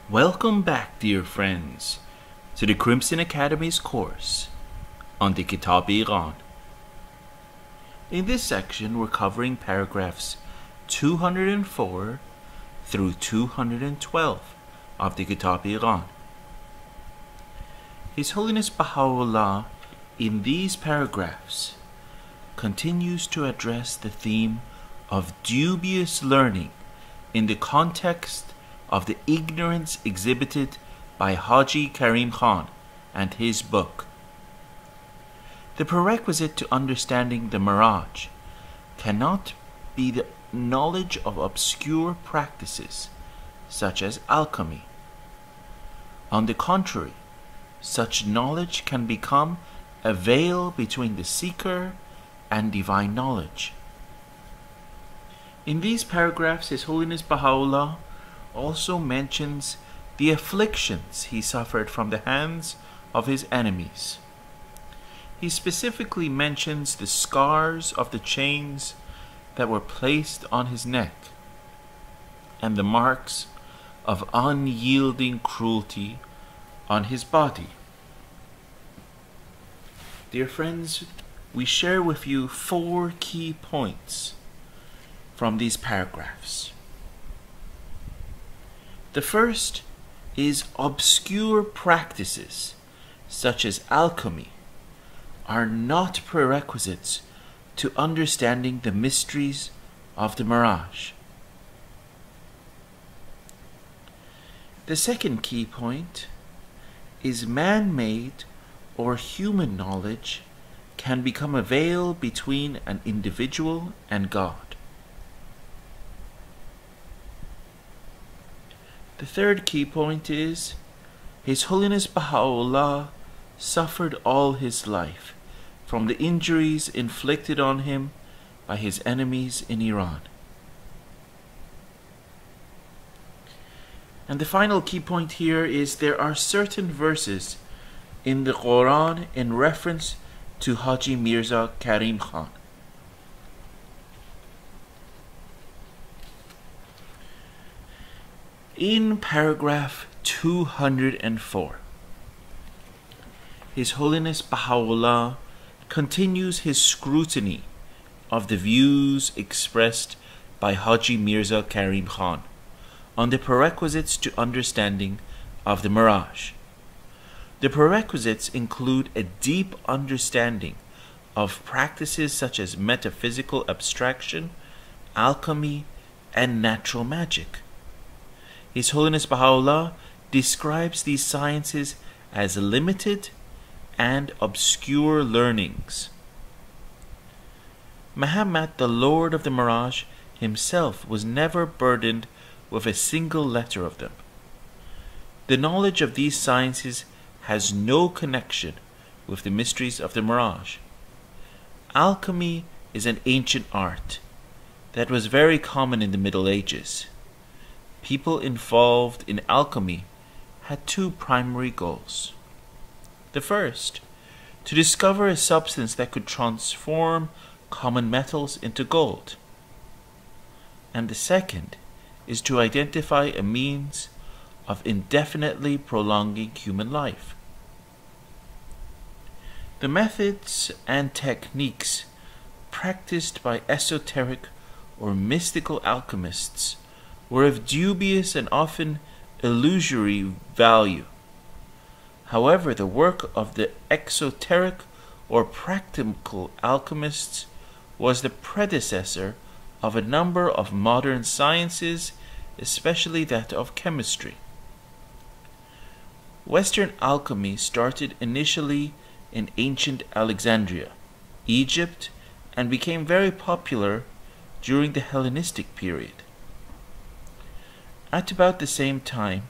Welcome back, dear friends, to the Crimson Academy's course on the Kitab-i-Iqan. In this section, we're covering paragraphs 204 through 212 of the Kitab-i-Iqan. His Holiness Baha'u'llah, in these paragraphs, continues to address the theme of dubious learning in the context of the ignorance exhibited by Haji Karim Khan and his book. The prerequisite to understanding the Miraj cannot be the knowledge of obscure practices such as alchemy. On the contrary, such knowledge can become a veil between the seeker and divine knowledge. In these paragraphs, His Holiness Baha'u'llah also mentions the afflictions he suffered from the hands of his enemies. He specifically mentions the scars of the chains that were placed on his neck and the marks of unyielding cruelty on his body. Dear friends, we share with you 4 key points from these paragraphs. The first is obscure practices such as alchemy are not prerequisites to understanding the mysteries of the Miraj. The second key point is man-made or human knowledge can become a veil between an individual and God. The third key point is His Holiness Baha'u'llah suffered all his life from the injuries inflicted on him by his enemies in Iran. And the final key point here is there are certain verses in the Quran in reference to Haji Mirza Karim Khan. In paragraph 204, His Holiness Baha'u'llah continues his scrutiny of the views expressed by Haji Mirza Karim Khan on the prerequisites to understanding of the Miraj. The prerequisites include a deep understanding of practices such as metaphysical abstraction, alchemy, and natural magic. His Holiness Baha'u'llah describes these sciences as limited and obscure learnings. Muhammad, the Lord of the Miraj, himself was never burdened with a single letter of them. The knowledge of these sciences has no connection with the mysteries of the Miraj. Alchemy is an ancient art that was very common in the Middle Ages. People involved in alchemy had 2 primary goals. The first, to discover a substance that could transform common metals into gold. And the second is to identify a means of indefinitely prolonging human life. The methods and techniques practiced by esoteric or mystical alchemists were of dubious and often illusory value. However, the work of the exoteric or practical alchemists was the predecessor of a number of modern sciences, especially that of chemistry. Western alchemy started initially in ancient Alexandria, Egypt, and became very popular during the Hellenistic period. At about the same time,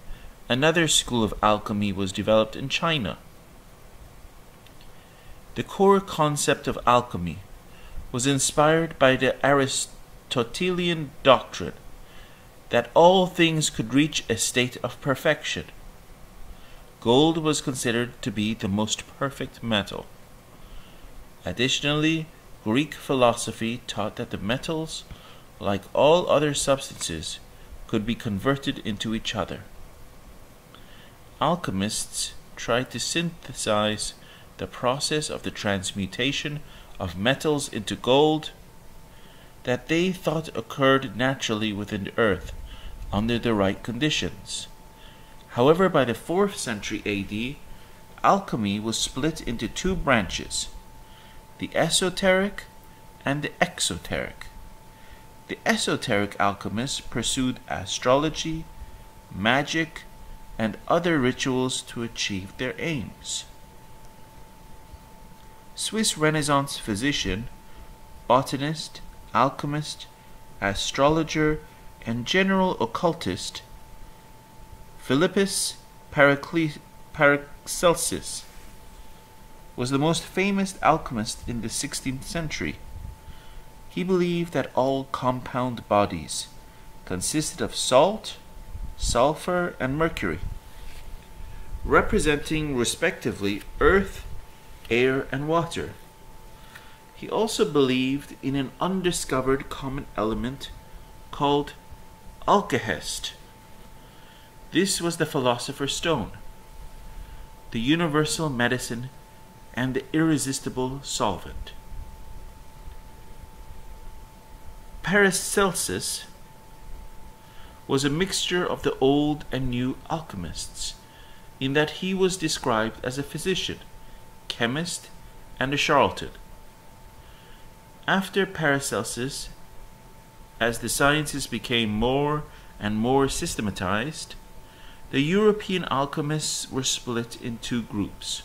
another school of alchemy was developed in China. The core concept of alchemy was inspired by the Aristotelian doctrine that all things could reach a state of perfection. Gold was considered to be the most perfect metal. Additionally, Greek philosophy taught that the metals, like all other substances, could be converted into each other. alchemists tried to synthesize the process of the transmutation of metals into gold that they thought occurred naturally within the earth under the right conditions. However, by the 4th century AD, alchemy was split into two branches, the esoteric and the exoteric. The esoteric alchemists pursued astrology, magic, and other rituals to achieve their aims. Swiss Renaissance physician, botanist, alchemist, astrologer, and general occultist Philippus Paracelsus was the most famous alchemist in the 16th century. He believed that all compound bodies consisted of salt, sulfur, and mercury, representing respectively earth, air, and water. He also believed in an undiscovered common element called alkahest. This was the philosopher's stone, the universal medicine, and the irresistible solvent. Paracelsus was a mixture of the old and new alchemists, in that he was described as a physician, chemist, and a charlatan. After Paracelsus, as the sciences became more and more systematized, the European alchemists were split in two groups: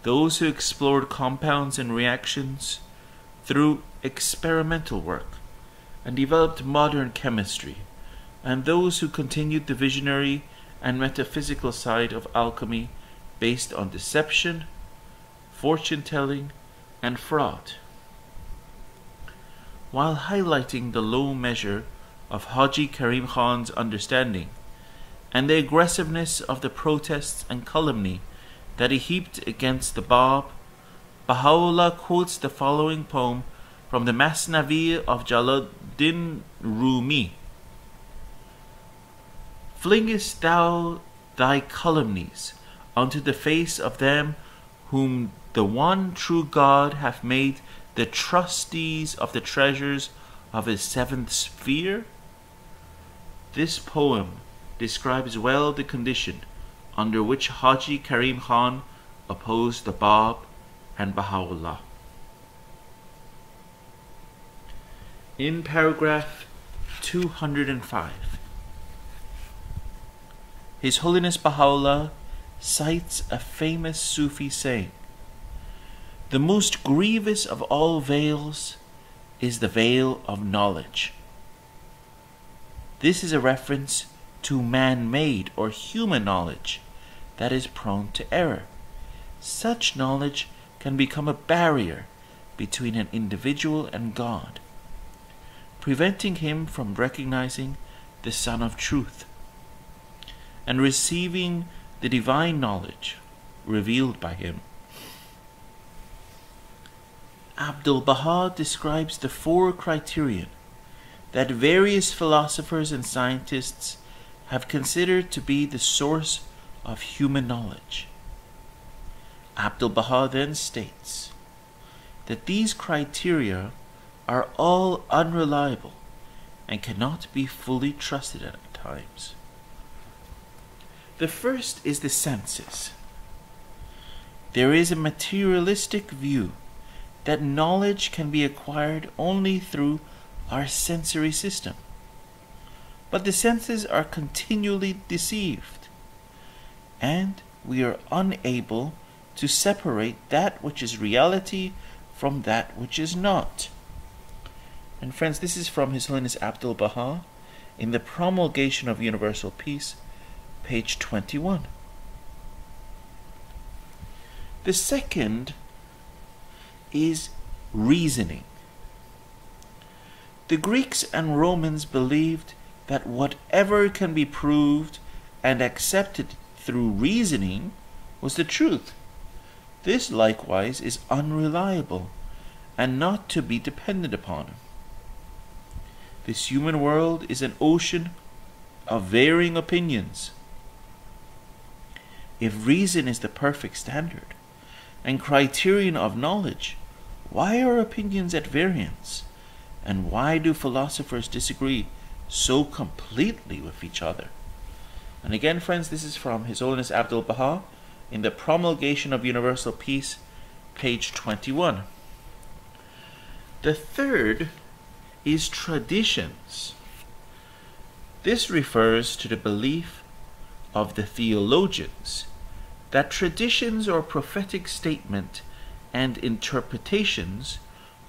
those who explored compounds and reactions through experimental work and developed modern chemistry, and those who continued the visionary and metaphysical side of alchemy based on deception, fortune-telling, and fraud. While highlighting the low measure of Haji Karim Khan's understanding and the aggressiveness of the protests and calumny that he heaped against the Bab, Baha'u'llah quotes the following poem from the Masnavi of Jalaluddin Rumi. Flingest thou thy calumnies unto the face of them whom the one true God hath made the trustees of the treasures of his seventh sphere? This poem describes well the condition under which Haji Karim Khan opposed the Bab and Baha'u'llah. In paragraph 205, His Holiness Baha'u'llah cites a famous Sufi saying, "The most grievous of all veils is the veil of knowledge." This is a reference to man-made or human knowledge that is prone to error. Such knowledge can become a barrier between an individual and God, preventing him from recognizing the Son of Truth and receiving the divine knowledge revealed by him. Abdul-Baha describes the four criterion that various philosophers and scientists have considered to be the source of human knowledge. Abdul-Baha then states that these criteria are all unreliable and cannot be fully trusted at times. The first is the senses. There is a materialistic view that knowledge can be acquired only through our sensory system. But the senses are continually deceived, and we are unable to separate that which is reality from that which is not. And friends, this is from His Holiness Abdul-Baha in the Promulgation of Universal Peace, page 21. The second is reasoning. The Greeks and Romans believed that whatever can be proved and accepted through reasoning was the truth. This likewise is unreliable and not to be depended upon. This human world is an ocean of varying opinions. If reason is the perfect standard and criterion of knowledge, why are opinions at variance? And why do philosophers disagree so completely with each other? And again, friends, this is from His Holiness Abdul Baha in the Promulgation of Universal Peace, page 21. The third is traditions. This refers to the belief of the theologians that traditions or prophetic statement and interpretations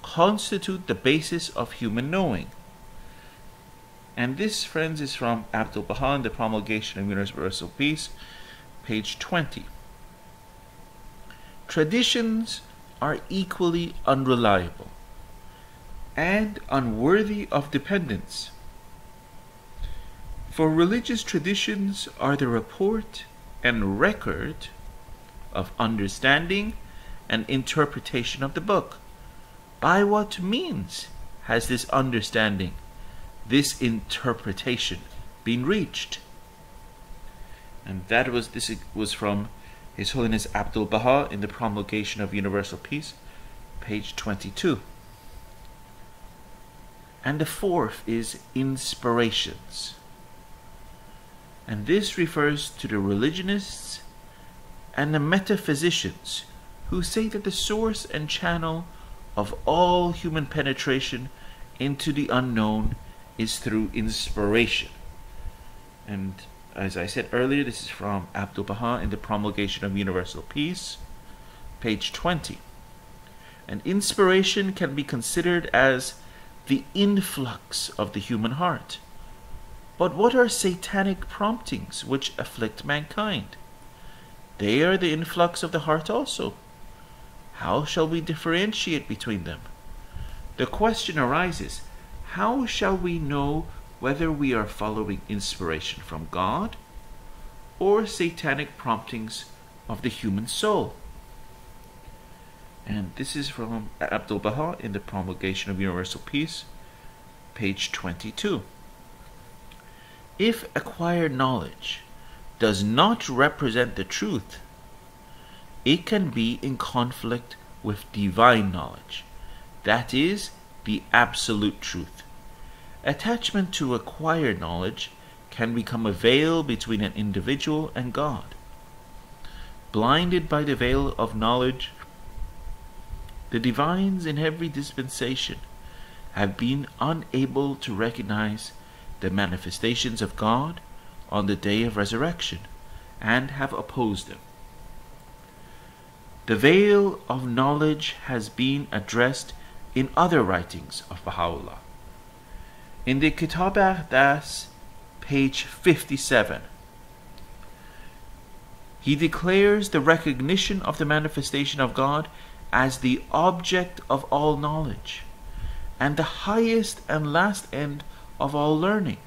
constitute the basis of human knowing. And this, friends, is from Abdul Baha in the Promulgation of Universal Peace, page 20. Traditions are equally unreliable and unworthy of dependence. For religious traditions are the report and record of understanding and interpretation of the book. By what means has this understanding, this interpretation been reached? And this was from His Holiness Abdul Baha in the Promulgation of Universal Peace, page 22. And the fourth is inspirations. And this refers to the religionists and the metaphysicians who say that the source and channel of all human penetration into the unknown is through inspiration. And as I said earlier, this is from Abdul Baha in the Promulgation of Universal Peace, page 20. And inspiration can be considered as the influx of the human heart. But what are satanic promptings which afflict mankind? They are the influx of the heart also. How shall we differentiate between them? The question arises, how shall we know whether we are following inspiration from God or satanic promptings of the human soul? And this is from Abdul Baha in the Promulgation of Universal Peace, page 22. If acquired knowledge does not represent the truth, it can be in conflict with divine knowledge, that is, the absolute truth. Attachment to acquired knowledge can become a veil between an individual and God. Blinded by the veil of knowledge, the divines in every dispensation have been unable to recognize the manifestations of God on the day of resurrection and have opposed them. The veil of knowledge has been addressed in other writings of Baha'u'llah. In the Kitáb-i-Iqán, page 57, he declares the recognition of the manifestation of God as the object of all knowledge and the highest and last end of all learning.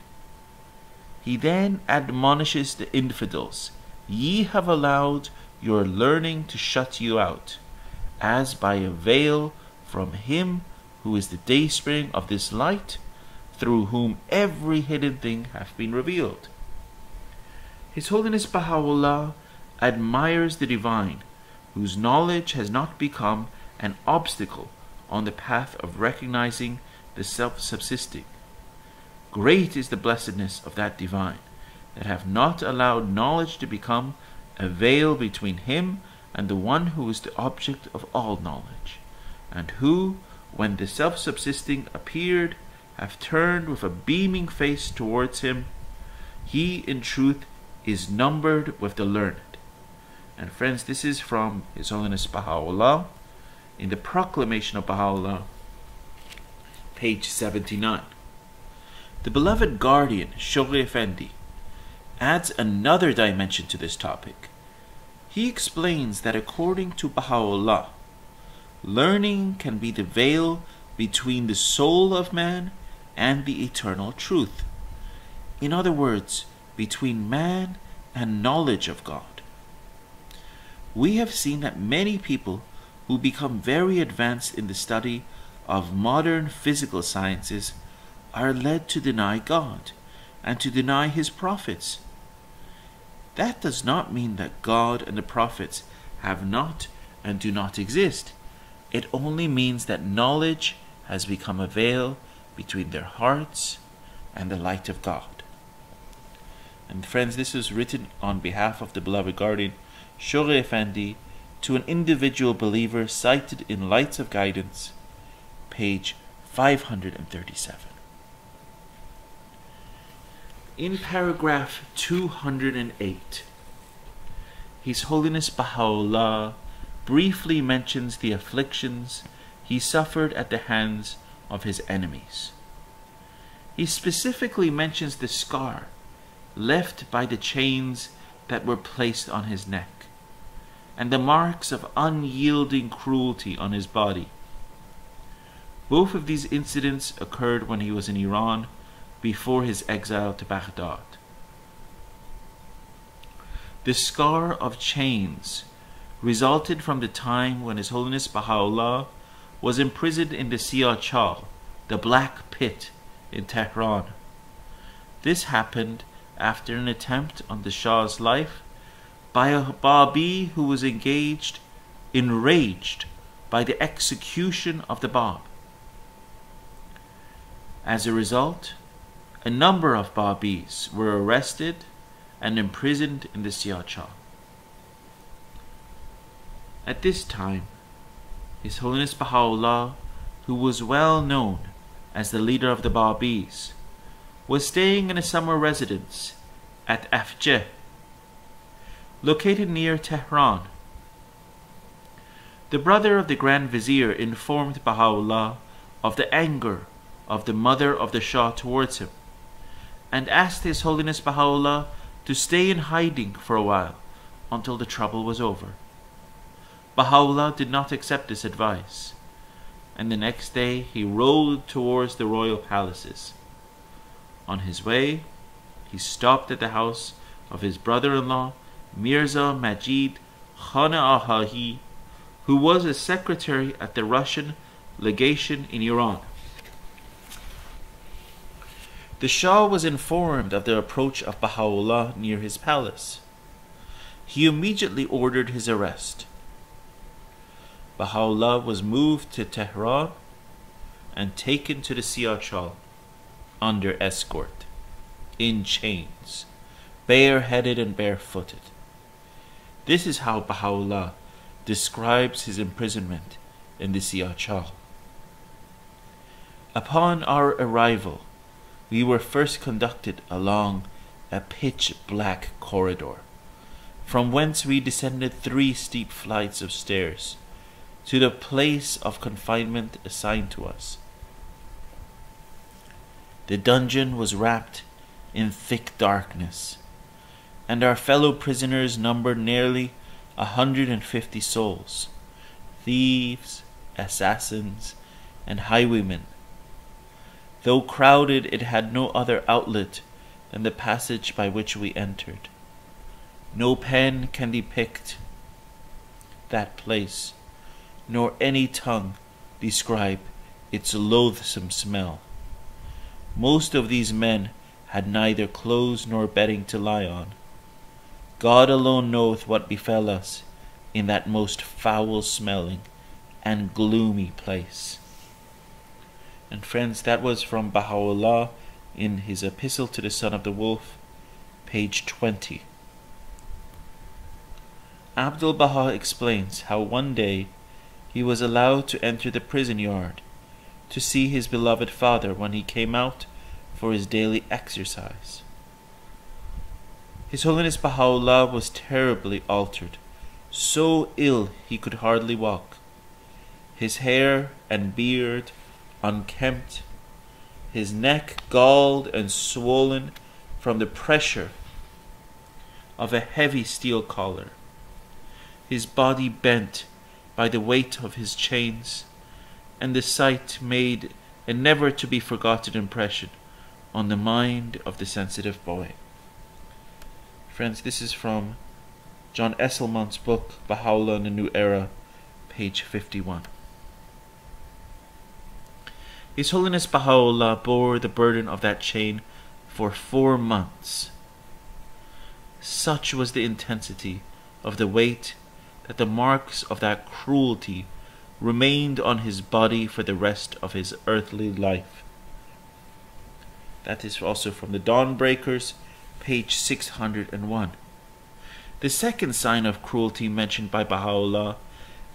He then admonishes the infidels, "Ye have allowed your learning to shut you out, as by a veil from Him who is the dayspring of this light, through whom every hidden thing hath been revealed." His Holiness Baha'u'llah admires the divine, whose knowledge has not become an obstacle on the path of recognizing the self-subsisting. Great is the blessedness of that divine that have not allowed knowledge to become a veil between him and the one who is the object of all knowledge, and who, when the self-subsisting appeared, have turned with a beaming face towards him. He, in truth, is numbered with the learned. And friends, this is from His Holiness Baha'u'llah in the Proclamation of Baha'u'llah, page 79. The beloved guardian, Shoghi Effendi, adds another dimension to this topic. He explains that according to Baha'u'llah, learning can be the veil between the soul of man and the eternal truth. In other words, between man and knowledge of God. We have seen that many people who become very advanced in the study of modern physical sciences are led to deny God and to deny His prophets. That does not mean that God and the prophets have not and do not exist. It only means that knowledge has become a veil between their hearts and the light of God. And friends, this is written on behalf of the beloved guardian, Shoghi Effendi, to an individual believer cited in Lights of Guidance, page 537. In paragraph 208, His Holiness Baha'u'llah briefly mentions the afflictions he suffered at the hands of his enemies. He specifically mentions the scar left by the chains that were placed on his neck, and the marks of unyielding cruelty on his body. Both of these incidents occurred when he was in Iran before his exile to Baghdad. The scar of chains resulted from the time when His Holiness Baha'u'llah was imprisoned in the Siyah-Chal, the Black Pit in Tehran. This happened after an attempt on the Shah's life by a Babi who was enraged by the execution of the Bab. As a result, a number of Babis were arrested and imprisoned in the Siyah-Chal. At this time, His Holiness Baha'u'llah, who was well known as the leader of the Babis, was staying in a summer residence at Afjeh, located near Tehran. The brother of the Grand Vizier informed Baha'u'llah of the anger of the mother of the Shah towards him, and asked His Holiness Baha'u'llah to stay in hiding for a while until the trouble was over. Baha'u'llah did not accept this advice, and the next day he rode towards the royal palaces. On his way, he stopped at the house of his brother-in-law, Mirza Majid Khan-Ahahi, who was a secretary at the Russian legation in Iran. The Shah was informed of the approach of Baha'u'llah near his palace. He immediately ordered his arrest. Baha'u'llah was moved to Tehran and taken to the Siyah-Chal under escort, in chains, bareheaded and barefooted. This is how Baha'u'llah describes his imprisonment in the Siyah-Chal. Upon our arrival, we were first conducted along a pitch-black corridor, from whence we descended 3 steep flights of stairs to the place of confinement assigned to us. The dungeon was wrapped in thick darkness, and our fellow prisoners numbered nearly 150 souls, thieves, assassins, and highwaymen. Though crowded, it had no other outlet than the passage by which we entered. No pen can depict that place, nor any tongue describe its loathsome smell. Most of these men had neither clothes nor bedding to lie on. God alone knoweth what befell us in that most foul-smelling and gloomy place. And friends, that was from Baha'u'llah in his Epistle to the Son of the Wolf, page 20. Abdul-Baha explains how one day he was allowed to enter the prison yard to see his beloved father when he came out for his daily exercise. His Holiness Baha'u'llah was terribly altered, so ill he could hardly walk. His hair and beard unkempt, his neck galled and swollen from the pressure of a heavy steel collar, his body bent by the weight of his chains, and the sight made a never-to-be-forgotten impression on the mind of the sensitive boy. Friends, this is from John Esselmont's book, Baha'u'llah in the New Era, page 51. His Holiness Baha'u'llah bore the burden of that chain for 4 months. Such was the intensity of the weight that the marks of that cruelty remained on his body for the rest of his earthly life. That is also from the Dawnbreakers, page 601. The second sign of cruelty mentioned by Baha'u'llah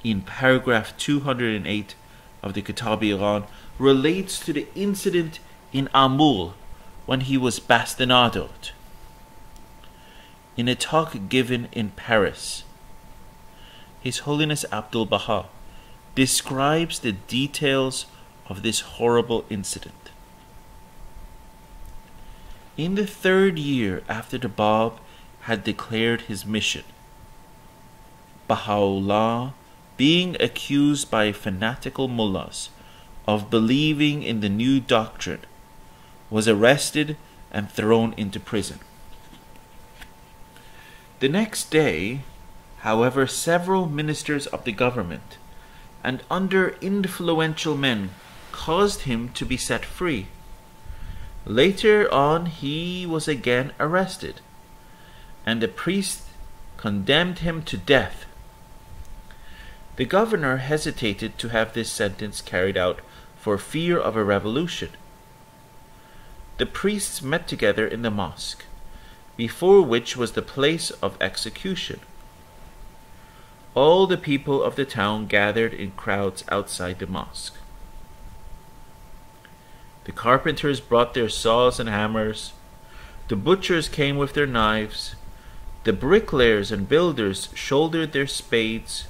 in paragraph 208 of the Kitab-i-Iqan relates to the incident in Amul when he was bastinadoed. In a talk given in Paris, His Holiness Abdul Baha describes the details of this horrible incident. In the 3rd year after the Bab had declared his mission, Baha'u'llah, being accused by fanatical mullahs of believing in the new doctrine, was arrested and thrown into prison. The next day, however, several ministers of the government and under influential men caused him to be set free. Later on he was again arrested, and the priest condemned him to death. The governor hesitated to have this sentence carried out for fear of a revolution. The priests met together in the mosque, before which was the place of execution. All the people of the town gathered in crowds outside the mosque. The carpenters brought their saws and hammers. The butchers came with their knives. The bricklayers and builders shouldered their spades.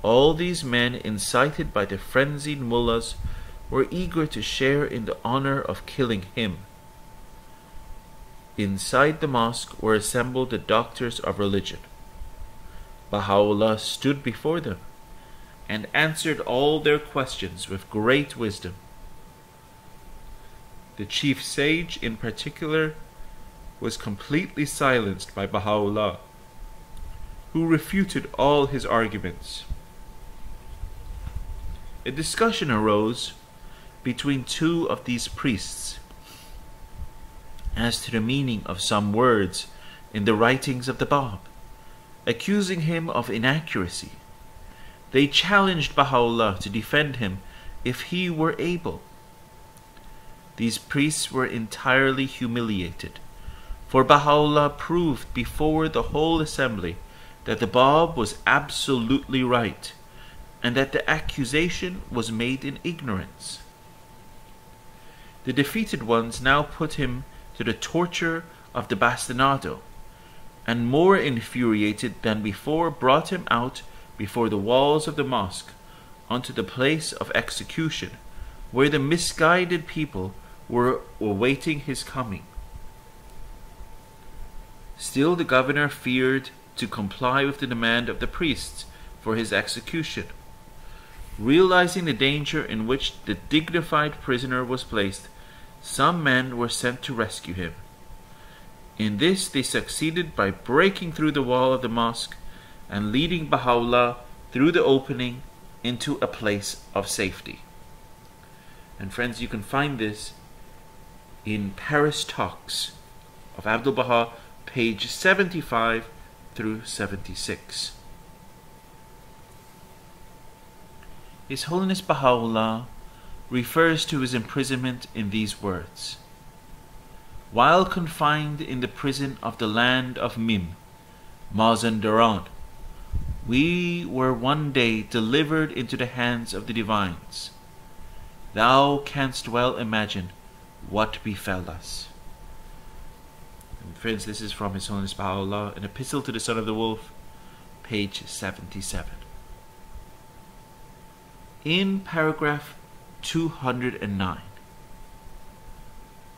All these men, incited by the frenzied mullahs, were eager to share in the honor of killing him. Inside the mosque were assembled the doctors of religion. Baha'u'llah stood before them and answered all their questions with great wisdom. The chief sage, in particular, was completely silenced by Baha'u'llah, who refuted all his arguments. A discussion arose between two of these priests as to the meaning of some words in the writings of the Bab, accusing him of inaccuracy. They challenged Baha'u'llah to defend him if he were able. These priests were entirely humiliated, for Baha'u'llah proved before the whole assembly that the Bab was absolutely right, and that the accusation was made in ignorance. The defeated ones now put him to the torture of the bastinado, and more infuriated than before brought him out before the walls of the mosque onto the place of execution, where the misguided people were awaiting his coming. Still the governor feared to comply with the demand of the priests for his execution. Realizing the danger in which the dignified prisoner was placed, some men were sent to rescue him. In this they succeeded by breaking through the wall of the mosque and leading Baha'u'llah through the opening into a place of safety. And friends, you can find this in Paris Talks of Abdul Baha, page 75 through 76. His Holiness Baha'u'llah refers to his imprisonment in these words: while confined in the prison of the land of Mim, Mazandaran, we were one day delivered into the hands of the divines. Thou canst well imagine what befell us. And friends, this is from His Holiness Baha'u'llah, an epistle to the Son of the Wolf, page 77. In paragraph 209,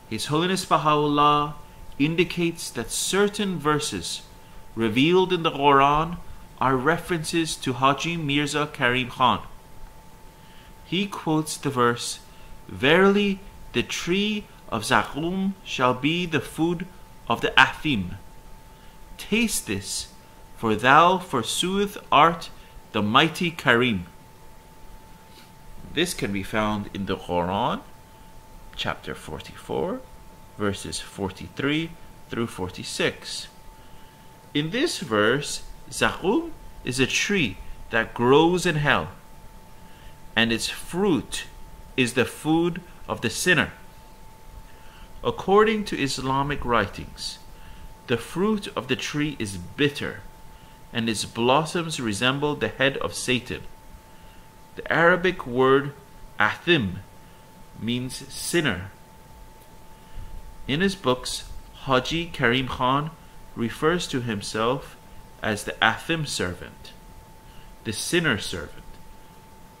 His Holiness Baha'u'llah indicates that certain verses revealed in the Quran are references to Haji Mirza Karim Khan. He quotes the verse, "Verily the tree of Zaqum shall be the food of the Athim. Taste this, for thou forsooth art the mighty Karim." This can be found in the Quran, chapter 44, verses 43 through 46. In this verse, Zaqum is a tree that grows in hell, and its fruit is the food of the sinner. According to Islamic writings, the fruit of the tree is bitter, and its blossoms resemble the head of Satan. The Arabic word athim means sinner. In his books, Haji Karim Khan refers to himself as the athim servant, the sinner servant.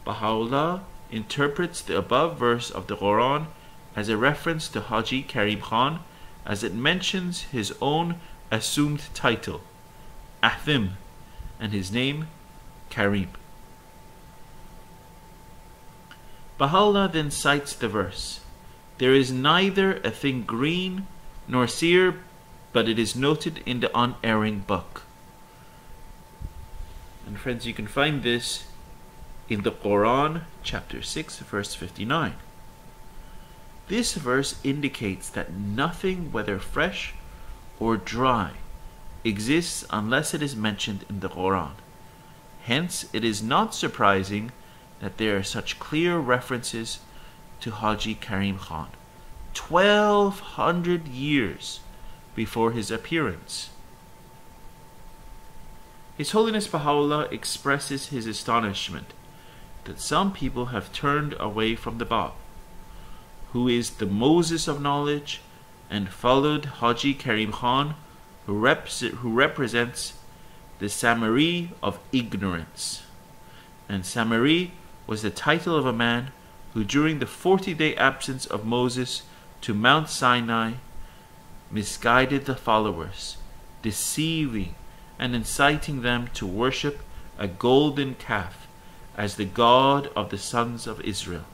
Baha'u'llah interprets the above verse of the Quran as a reference to Haji Karim Khan, as it mentions his own assumed title, Athim, and his name, Karim. Baha'u'llah then cites the verse, "There is neither a thing green nor sere, but it is noted in the unerring book." And friends, you can find this in the Quran, chapter 6, verse 59. This verse indicates that nothing, whether fresh or dry, exists unless it is mentioned in the Quran. Hence, it is not surprising that there are such clear references to Haji Karim Khan, 1200 years before his appearance. His Holiness Baha'u'llah expresses his astonishment that some people have turned away from the Bab, who is the Moses of knowledge, and followed Haji Karim Khan, who represents the Samari of ignorance. And Samari was the title of a man who, during the 40-day absence of Moses to Mount Sinai, misguided the followers, deceiving and inciting them to worship a golden calf as the god of the sons of Israel.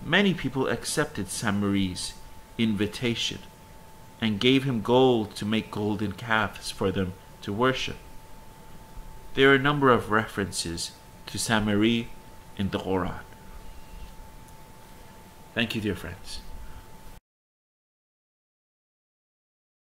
Many people accepted Samari's invitation and gave him gold to make golden calves for them to worship. There are a number of references to Samari in the Quran. Thank you, dear friends.